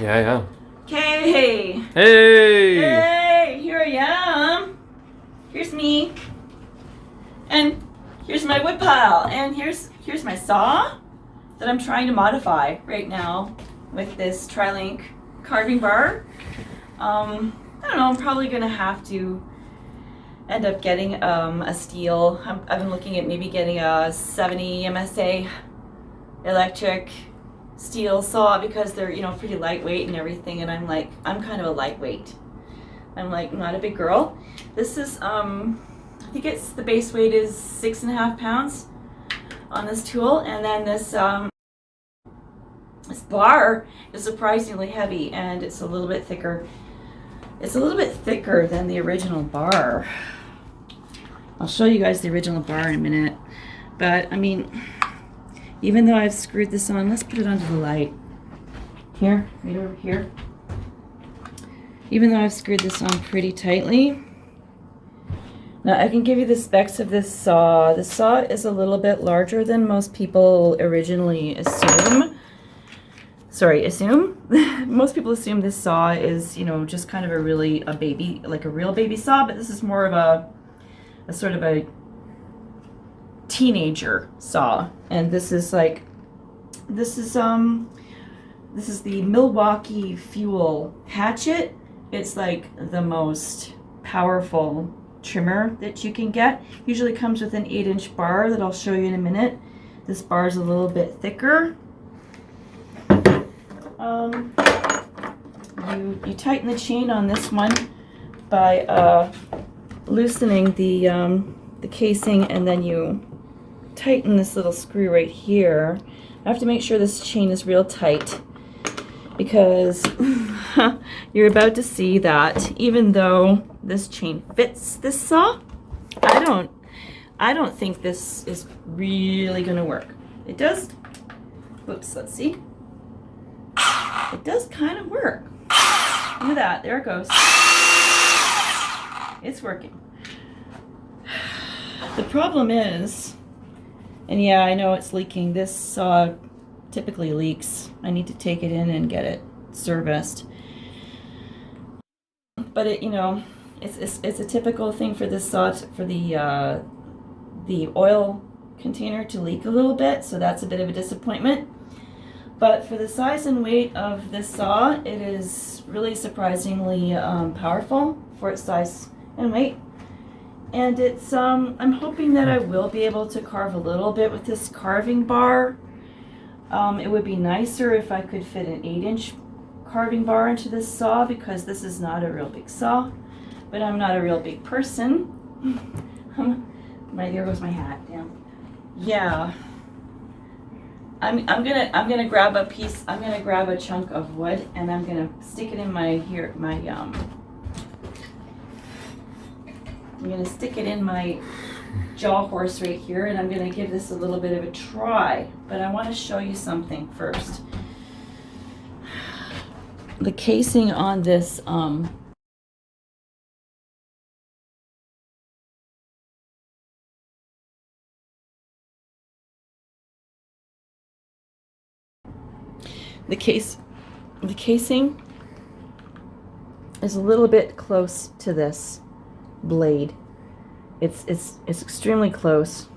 Yeah. Okay. Hey! Hey, here I am. Here's me. And here's my wood pile. And here's my saw that I'm trying to modify right now with this TriLink carving bar. I don't know, I'm probably gonna have to end up getting a steel. I've been looking at maybe getting a 70 MSA electric steel saw because they're, you know, pretty lightweight and everything, and I'm kind of a lightweight. I'm like not a big girl. This is I think it's the base weight is 6.5 pounds on this tool, and then this bar is surprisingly heavy, and it's a little bit thicker. It's a little bit thicker than the original bar. I'll show you guys the original bar in a minute, but I mean, even though I've screwed this on, let's put it onto the light. Here, right over here. Even though I've screwed this on pretty tightly. Now I can give you the specs of this saw. The saw is a little bit larger than most people originally assume. Most people assume this saw is, you know, just kind of a real baby saw, but this is more of a sort of a teenager saw. And this is the Milwaukee Fuel Hatchet. It's like the most powerful trimmer that you can get. Usually comes with an 8-inch bar that I'll show you in a minute. This bar is a little bit thicker. You tighten the chain on this one by loosening the casing, and then you tighten this little screw right here. I have to make sure this chain is real tight, because you're about to see that even though this chain fits this saw, I don't think this is really gonna work. It does. Oops, let's see. It does kind of work. Look at that, there it goes. It's working. The problem is, and yeah, I know it's leaking. This saw typically leaks. I need to take it in and get it serviced. But it, you know, it's a typical thing for this saw for the oil container to leak a little bit, so that's a bit of a disappointment. But for the size and weight of this saw, it is really surprisingly powerful for its size and weight. And it's I'm hoping that I will be able to carve a little bit with this carving bar. It would be nicer if I could fit an 8-inch carving bar into this saw, because this is not a real big saw. But I'm not a real big person. There goes my hat. Damn. Yeah. I'm gonna grab a piece. I'm gonna grab a chunk of wood, and I'm gonna stick it in I'm gonna stick it in my jaw horse right here, and I'm gonna give this a little bit of a try. But I want to show you something first. The casing on this the casing is a little bit close to this blade. It's extremely close.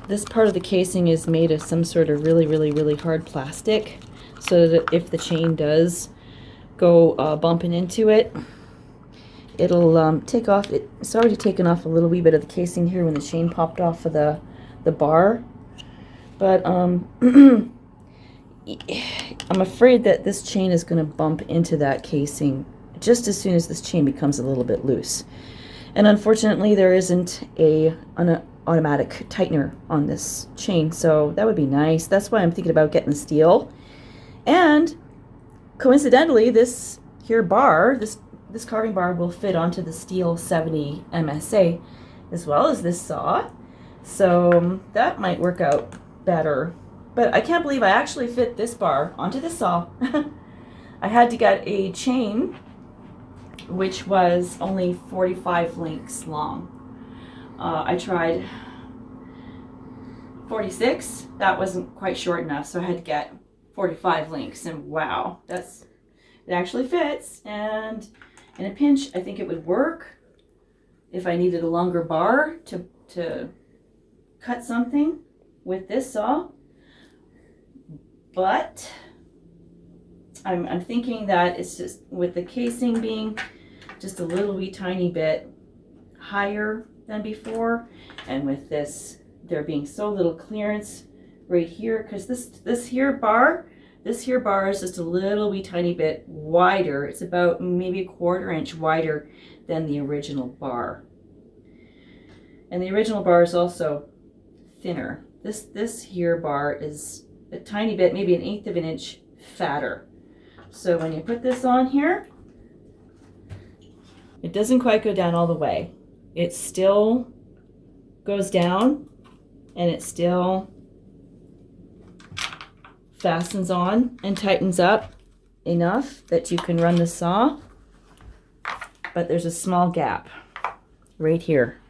This part of the casing is made of some sort of really hard plastic, so that if the chain does go bumping into it, it'll take off. It's already taken off a little wee bit of the casing here when the chain popped off of the bar, but I'm afraid that this chain is going to bump into that casing just as soon as this chain becomes a little bit loose. And unfortunately, there isn't an automatic tightener on this chain, so that would be nice. That's why I'm thinking about getting the steel. And coincidentally, this here bar, this carving bar, will fit onto the steel 70 MSA as well as this saw, so that might work out better. But I can't believe I actually fit this bar onto the saw. I had to get a chain which was only 45 links long. I tried 46, that wasn't quite short enough, so I had to get 45 links, and wow, it actually fits. And in a pinch, I think it would work if I needed a longer bar to cut something with this saw. But I'm thinking that it's just with the casing being just a little wee tiny bit higher than before, and with this there being so little clearance right here, because this here bar is just a little wee tiny bit wider. It's about maybe 1/4 inch wider than the original bar, and the original bar is also thinner. This here bar is a tiny bit, maybe 1/8 of an inch fatter. So when you put this on here, it doesn't quite go down all the way. It still goes down, and it still fastens on and tightens up enough that you can run the saw, but there's a small gap right here.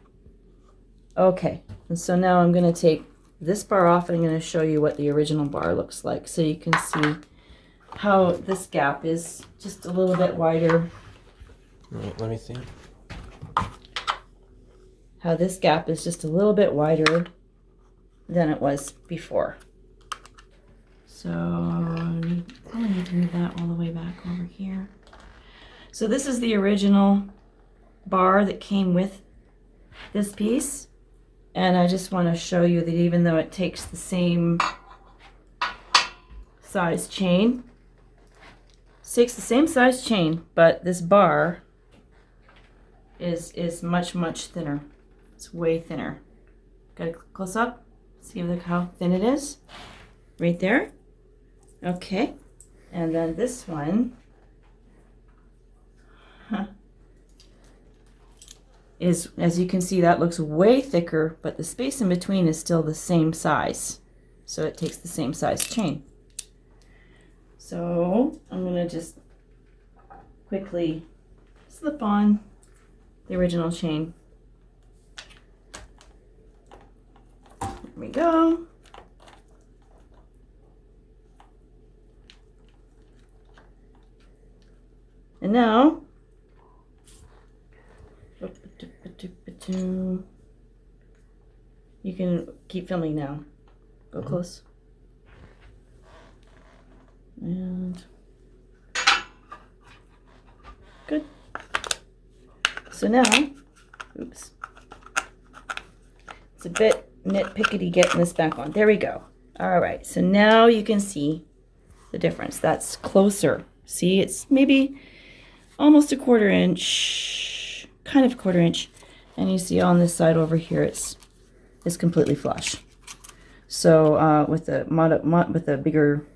Okay, and so now I'm going to take this bar off, and I'm going to show you what the original bar looks like, so you can see how this gap is just a little bit wider. Right, let me see. How this gap is just a little bit wider than it was before. So I probably need to move that all the way back over here. So this is the original bar that came with this piece, and I just want to show you that even though it takes the same size chain, but this bar is much thinner. It's way thinner. Got a close up? See look how thin it is? Right there. Okay. And then this one is, as you can see, that looks way thicker, but the space in between is still the same size. So it takes the same size chain. So I'm going to just quickly slip on the original chain. There we go. And now, you can keep filming now. Go close. And good. So now, oops, it's a bit nitpickety getting this back on. There we go. All right, so now you can see the difference. That's closer. See, it's maybe almost 1/4 inch, kind of 1/4 inch, and you see on this side over here, it's completely flush. So with the bigger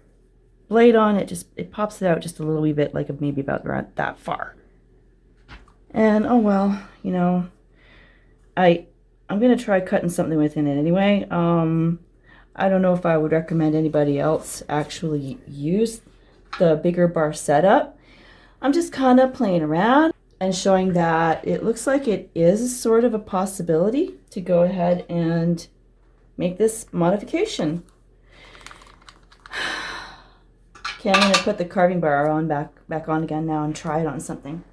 blade on, it pops it out just a little wee bit, like maybe about that far. And oh well, you know, I'm gonna try cutting something within it anyway. I don't know if I would recommend anybody else actually use the bigger bar setup. I'm just kind of playing around and showing that it looks like it is sort of a possibility to go ahead and make this modification. Okay, I'm going to put the carving bar on back on again now and try it on something.